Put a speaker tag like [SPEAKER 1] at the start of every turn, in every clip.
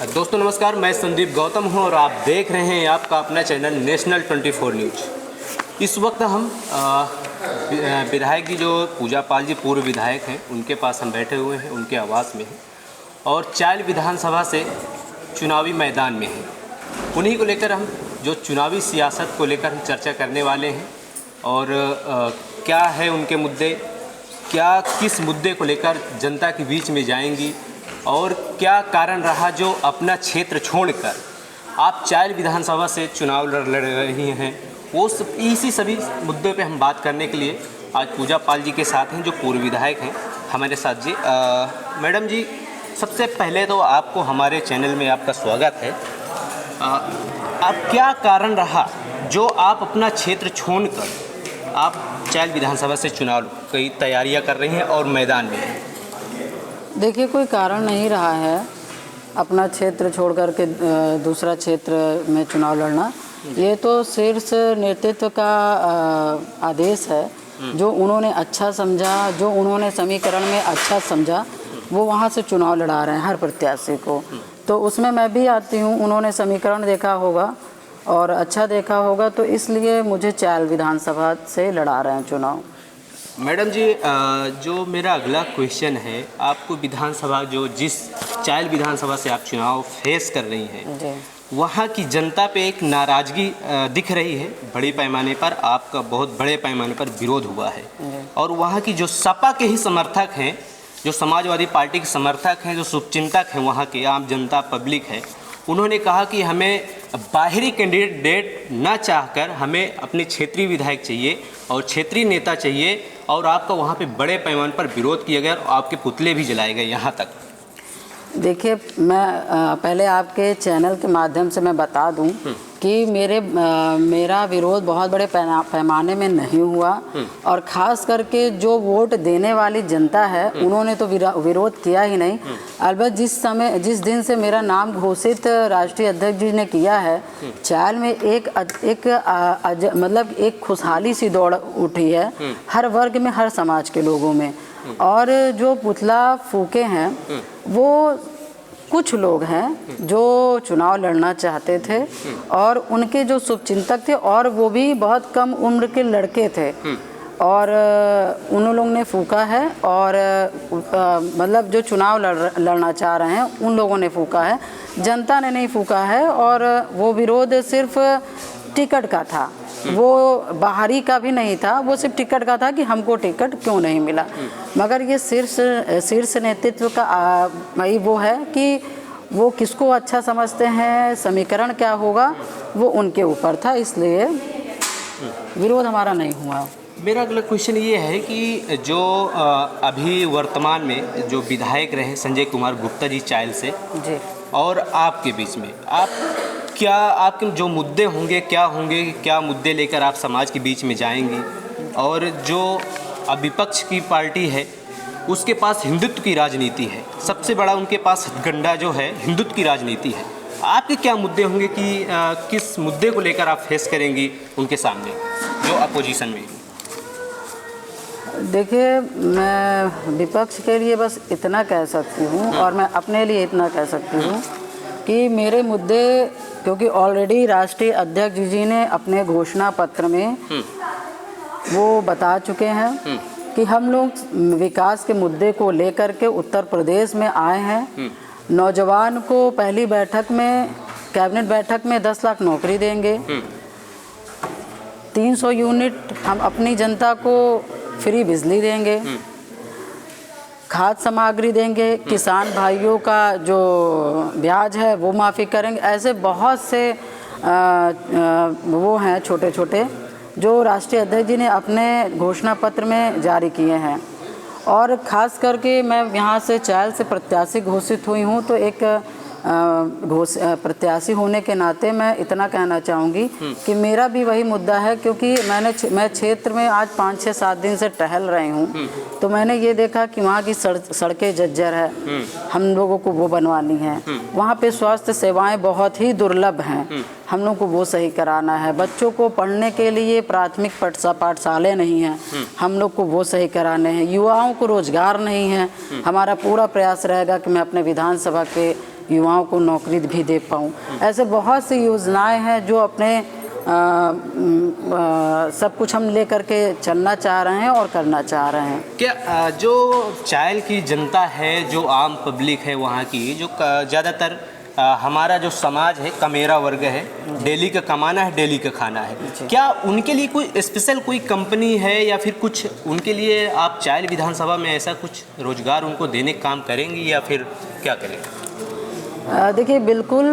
[SPEAKER 1] दोस्तों नमस्कार, मैं संदीप गौतम हूं और आप देख रहे हैं आपका अपना चैनल नेशनल 24 न्यूज। इस वक्त हम विधायक जी जो पूजा पाल जी पूर्व विधायक हैं उनके पास हम बैठे हुए हैं, उनके आवास में हैं और चायल विधानसभा से चुनावी मैदान में हैं। उन्हीं को लेकर हम जो चुनावी सियासत को लेकर हम चर्चा करने वाले हैं और क्या है उनके मुद्दे, क्या किस मुद्दे को लेकर जनता के बीच में जाएंगी और क्या कारण रहा जो अपना क्षेत्र छोड़कर आप चायल विधानसभा से चुनाव लड़ रही हैं, वो इसी सभी मुद्दों पे हम बात करने के लिए आज पूजा पाल जी के साथ हैं जो पूर्व विधायक हैं हमारे साथ। जी मैडम जी, सबसे पहले तो आपको हमारे चैनल में आपका स्वागत है। आप क्या कारण रहा जो आप अपना क्षेत्र छोड़कर आप चायल विधानसभा से चुनाव की तैयारियां कर रही हैं और मैदान में हैं?
[SPEAKER 2] देखिए, कोई कारण नहीं रहा है अपना क्षेत्र छोड़ कर के दूसरा क्षेत्र में चुनाव लड़ना। ये तो शीर्ष नेतृत्व का आदेश है। जो उन्होंने अच्छा समझा, जो उन्होंने समीकरण में अच्छा समझा, वो वहाँ से चुनाव लड़ा रहे हैं हर प्रत्याशी को। तो उसमें मैं भी आती हूँ। उन्होंने समीकरण देखा होगा और अच्छा देखा होगा, तो इसलिए मुझे चायल विधानसभा से लड़ा रहे हैं चुनाव।
[SPEAKER 1] मैडम जी, जो मेरा अगला क्वेश्चन है, आपको विधानसभा जो जिस चायल विधानसभा से आप चुनाव फेस कर रही हैं, वहाँ की जनता पे एक नाराज़गी दिख रही है। बड़े पैमाने पर आपका बहुत बड़े पैमाने पर विरोध हुआ है और वहाँ की जो सपा के ही समर्थक हैं, जो समाजवादी पार्टी के समर्थक हैं, जो शुभचिंतक हैं, वहाँ के आम जनता पब्लिक है, उन्होंने कहा कि हमें बाहरी कैंडिडेट ना चाहकर हमें अपने क्षेत्रीय विधायक चाहिए और क्षेत्रीय नेता चाहिए और आपका वहाँ पे बड़े पैमाने पर विरोध किया गया और आपके पुतले भी जलाए गए यहाँ तक।
[SPEAKER 2] देखिए, मैं पहले आपके चैनल के माध्यम से मैं बता दूं कि मेरा विरोध बहुत बड़े पैमाने में नहीं हुआ और ख़ास करके जो वोट देने वाली जनता है उन्होंने तो विरोध किया ही नहीं। अलबत्त जिस दिन से मेरा नाम घोषित राष्ट्रीय अध्यक्ष जी ने किया है, चायल में मतलब एक खुशहाली सी दौड़ उठी है हर वर्ग में, हर समाज के लोगों में। और जो पुतला फूके हैं वो कुछ लोग हैं जो चुनाव लड़ना चाहते थे और उनके जो शुभचिंतक थे और वो भी बहुत कम उम्र के लड़के थे और उन लोगों ने फूका है और मतलब जो चुनाव लड़ना चाह रहे हैं उन लोगों ने फूका है, जनता ने नहीं फूका है। और वो विरोध सिर्फ टिकट का था, वो बाहरी का भी नहीं था, वो सिर्फ टिकट का था कि हमको टिकट क्यों नहीं मिला। मगर ये शीर्ष नेतृत्व का भाई वो है कि वो किसको अच्छा समझते हैं, समीकरण क्या होगा वो उनके ऊपर था, इसलिए विरोध हमारा नहीं हुआ।
[SPEAKER 1] मेरा अगला क्वेश्चन ये है कि जो अभी वर्तमान में जो विधायक रहे संजय कुमार गुप्ता जी चायल से
[SPEAKER 2] जी, और
[SPEAKER 1] आपके बीच में क्या आपके जो मुद्दे होंगे, क्या मुद्दे लेकर आप समाज के बीच में जाएंगी? और जो विपक्ष की पार्टी है उसके पास हिंदुत्व की राजनीति है, सबसे बड़ा उनके पास हथकंडा जो है हिंदुत्व की राजनीति है। आपके क्या मुद्दे होंगे कि किस मुद्दे को लेकर आप फेस करेंगी उनके सामने जो अपोजिशन में?
[SPEAKER 2] देखिए, मैं विपक्ष के लिए बस इतना कह सकती हूँ और मैं अपने लिए इतना कह सकती हूँ कि मेरे मुद्दे, क्योंकि ऑलरेडी राष्ट्रीय अध्यक्ष जी ने अपने घोषणा पत्र में वो बता चुके हैं कि हम लोग विकास के मुद्दे को लेकर के उत्तर प्रदेश में आए हैं। नौजवान को पहली बैठक में, कैबिनेट बैठक में 10 लाख नौकरी देंगे, 300 यूनिट हम अपनी जनता को फ्री बिजली देंगे, खाद्य सामग्री देंगे, किसान भाइयों का जो ब्याज है वो माफ़ी करेंगे। ऐसे बहुत से वो हैं छोटे छोटे जो राष्ट्रीय अध्यक्ष जी ने अपने घोषणा पत्र में जारी किए हैं। और ख़ास करके मैं यहाँ से चायल से प्रत्याशी घोषित हुई हूँ, तो एक प्रत्याशी होने के नाते मैं इतना कहना चाहूँगी कि मेरा भी वही मुद्दा है, क्योंकि मैं क्षेत्र में आज 5-6-7 दिन से टहल रही हूँ, तो मैंने ये देखा कि वहाँ की सड़कें जर्जर है, हम लोगों को वो बनवानी है। वहाँ पे स्वास्थ्य सेवाएं बहुत ही दुर्लभ हैं, हम लोग को वो सही कराना है। बच्चों को पढ़ने के लिए प्राथमिक पाठशालाएँ नहीं हैं, हम लोग को वो सही कराने हैं। युवाओं को रोजगार नहीं है। हमारा पूरा प्रयास रहेगा कि मैं अपने विधानसभा के युवाओं को नौकरी भी दे पाऊँ। ऐसे बहुत सी योजनाएं हैं जो अपने सब कुछ हम लेकर के चलना चाह रहे हैं और करना चाह रहे हैं।
[SPEAKER 1] क्या जो चायल की जनता है, जो आम पब्लिक है वहाँ की, जो ज़्यादातर हमारा जो समाज है, कमेरा वर्ग है, डेली का कमाना है, डेली का खाना है, क्या उनके लिए कोई स्पेशल कोई कंपनी है या फिर कुछ उनके लिए आप चायल विधानसभा में ऐसा कुछ रोजगार उनको देने का काम करेंगी या फिर क्या करेंगे?
[SPEAKER 2] देखिए बिल्कुल,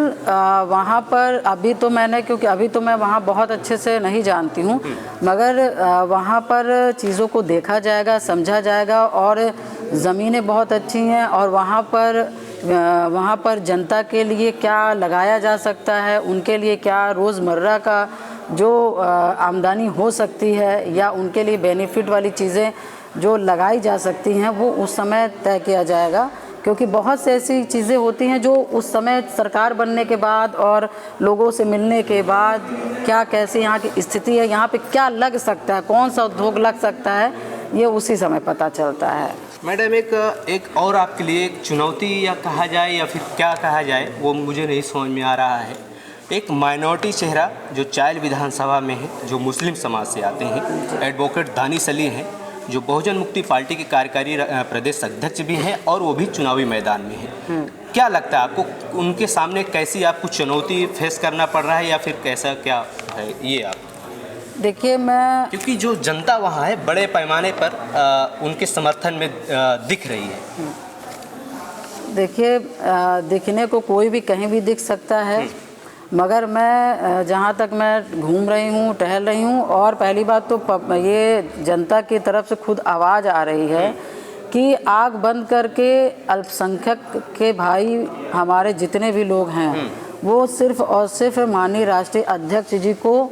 [SPEAKER 2] वहाँ पर अभी तो मैंने, क्योंकि अभी तो मैं वहाँ बहुत अच्छे से नहीं जानती हूँ, मगर वहाँ पर चीज़ों को देखा जाएगा, समझा जाएगा और ज़मीनें बहुत अच्छी हैं और वहाँ पर जनता के लिए क्या लगाया जा सकता है, उनके लिए क्या रोज़मर्रा का जो आमदनी हो सकती है या उनके लिए बेनिफिट वाली चीज़ें जो लगाई जा सकती हैं, वो उस समय तय किया जाएगा। क्योंकि बहुत से ऐसी चीज़ें होती हैं जो उस समय सरकार बनने के बाद और लोगों से मिलने के बाद क्या कैसे यहाँ की स्थिति है, यहाँ पे क्या लग सकता है, कौन सा उद्योग लग सकता है, ये उसी समय पता चलता है।
[SPEAKER 1] मैडम एक और आपके लिए एक चुनौती या कहा जाए या फिर क्या कहा जाए वो मुझे नहीं समझ में आ रहा है। एक माइनॉरिटी चेहरा जो चायल विधानसभा में है, जो मुस्लिम समाज से आते हैं, एडवोकेट दानिश अली हैं, जो बहुजन मुक्ति पार्टी के कार्यकारी प्रदेश अध्यक्ष भी हैं और वो भी चुनावी मैदान में हैं। क्या लगता है आपको उनके सामने कैसी आपको चुनौती फेस करना पड़ रहा है या फिर कैसा क्या है ये आप?
[SPEAKER 2] देखिए मैं,
[SPEAKER 1] क्योंकि जो जनता वहाँ है बड़े पैमाने पर उनके समर्थन में दिख रही है।
[SPEAKER 2] देखिए दिखने को कोई भी कहीं भी दिख सकता है, मगर मैं जहाँ तक मैं घूम रही हूँ, टहल रही हूँ, और पहली बात तो ये जनता की तरफ से खुद आवाज़ आ रही है कि आँख बंद करके अल्पसंख्यक के भाई हमारे जितने भी लोग हैं वो सिर्फ और सिर्फ माननीय राष्ट्रीय अध्यक्ष जी को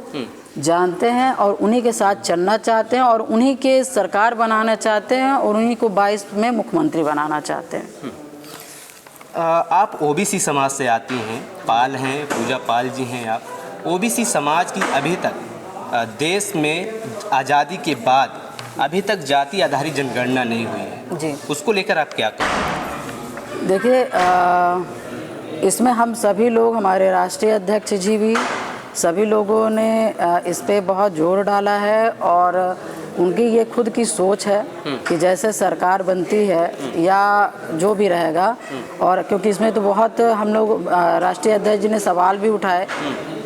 [SPEAKER 2] जानते हैं और उन्हीं के साथ चलना चाहते हैं और उन्हीं के सरकार बनाना चाहते हैं और उन्हीं को 22 में मुख्यमंत्री बनाना चाहते हैं।
[SPEAKER 1] आप ओबीसी समाज से आती हैं, पाल हैं, पूजा पाल जी हैं आप। ओबीसी समाज की अभी तक देश में आज़ादी के बाद अभी तक जाति आधारित जनगणना नहीं हुई है
[SPEAKER 2] जी।
[SPEAKER 1] उसको लेकर आप क्या कहें?
[SPEAKER 2] देखिए इसमें हम सभी लोग, हमारे राष्ट्रीय अध्यक्ष जी भी, सभी लोगों ने इस पे बहुत जोर डाला है और उनकी ये खुद की सोच है कि जैसे सरकार बनती है या जो भी रहेगा, और क्योंकि इसमें तो बहुत हम लोग राष्ट्रीय अध्यक्ष जी ने सवाल भी उठाए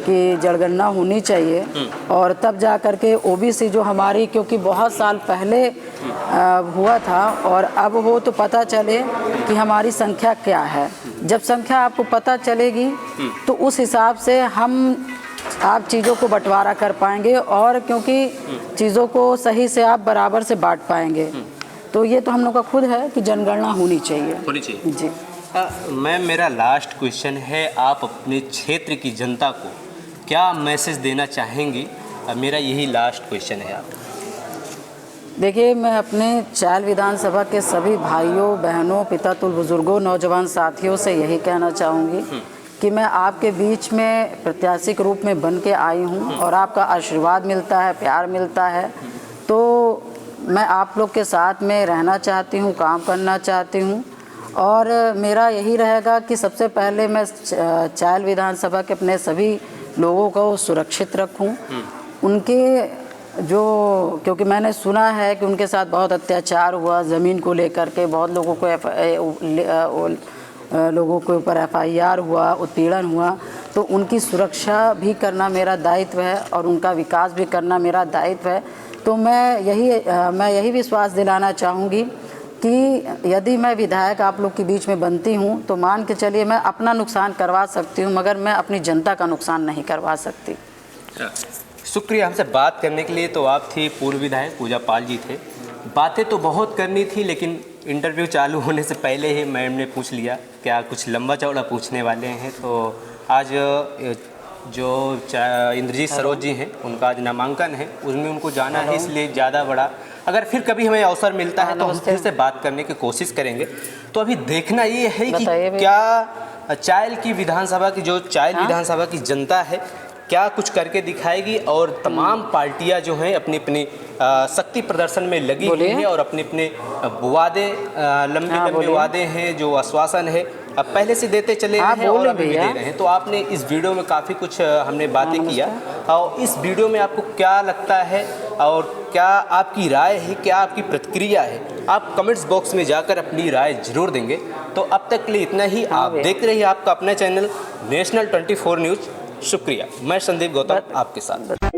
[SPEAKER 2] कि जनगणना होनी चाहिए और तब जा कर के ओबीसी जो हमारी, क्योंकि बहुत साल पहले हुआ था और अब हो तो पता चले कि हमारी संख्या क्या है। जब संख्या आपको पता चलेगी तो उस हिसाब से आप चीज़ों को बंटवारा कर पाएंगे और क्योंकि चीज़ों को सही से आप बराबर से बांट पाएंगे। तो ये तो हम लोग का खुद है कि जनगणना होनी चाहिए जी।
[SPEAKER 1] मैम मेरा लास्ट क्वेश्चन है, आप अपने क्षेत्र की जनता को क्या मैसेज देना चाहेंगी? मेरा यही लास्ट क्वेश्चन है आप।
[SPEAKER 2] देखिए मैं अपने चायल विधानसभा के सभी भाइयों बहनों, पिता तुल्य बुजुर्गों, नौजवान साथियों से यही कहना चाहूँगी कि मैं आपके बीच में प्रत्याशी के रूप में बन के आई हूँ और आपका आशीर्वाद मिलता है, प्यार मिलता है, तो मैं आप लोग के साथ में रहना चाहती हूँ, काम करना चाहती हूँ और मेरा यही रहेगा कि सबसे पहले मैं चायल विधानसभा के अपने सभी लोगों को सुरक्षित रखूँ। उनके जो, क्योंकि मैंने सुना है कि उनके साथ बहुत अत्याचार हुआ ज़मीन को लेकर के, बहुत लोगों के ऊपर FIR हुआ, उत्पीड़न हुआ, तो उनकी सुरक्षा भी करना मेरा दायित्व है और उनका विकास भी करना मेरा दायित्व है। तो मैं यही विश्वास दिलाना चाहूँगी कि यदि मैं विधायक आप लोग के बीच में बनती हूँ तो मान के चलिए मैं अपना नुकसान करवा सकती हूँ मगर मैं अपनी जनता का नुकसान नहीं करवा सकती।
[SPEAKER 1] शुक्रिया हमसे बात करने के लिए। तो आप थी पूर्व विधायक पूजा पाल जी थे। बातें तो बहुत करनी थी लेकिन इंटरव्यू चालू होने से पहले ही मैम ने पूछ लिया क्या कुछ लंबा चौड़ा पूछने वाले हैं। तो आज जो इंद्रजीत सरोज जी हैं उनका आज नामांकन है, उसमें उनको जाना है, इसलिए ज़्यादा बड़ा अगर फिर कभी हमें अवसर मिलता है तो हम फिर से बात करने की कोशिश करेंगे। तो अभी देखना ये है कि क्या चायल की विधानसभा की, जो चायल विधानसभा की जनता है क्या कुछ करके दिखाएगी और तमाम पार्टियां जो हैं अपनी अपनी शक्ति प्रदर्शन में लगी हुई हैं और अपने अपने वादे लंबे वादे हैं, जो आश्वासन है अब पहले से देते चले
[SPEAKER 2] हाँ,
[SPEAKER 1] हैं और
[SPEAKER 2] बोले
[SPEAKER 1] अभी भी
[SPEAKER 2] भैया।
[SPEAKER 1] दे रहे हैं। तो आपने इस वीडियो में काफ़ी कुछ हमने बातें किया, और इस वीडियो में आपको क्या लगता है और क्या आपकी राय है, क्या आपकी प्रतिक्रिया है, आप कमेंट्स बॉक्स में जाकर अपनी राय जरूर देंगे। तो अब तक के लिए इतना ही। आप देख रहे हैं आपका अपना चैनल नेशनल 24 न्यूज़। शुक्रिया। मैं संदीप गौतम आपके साथ।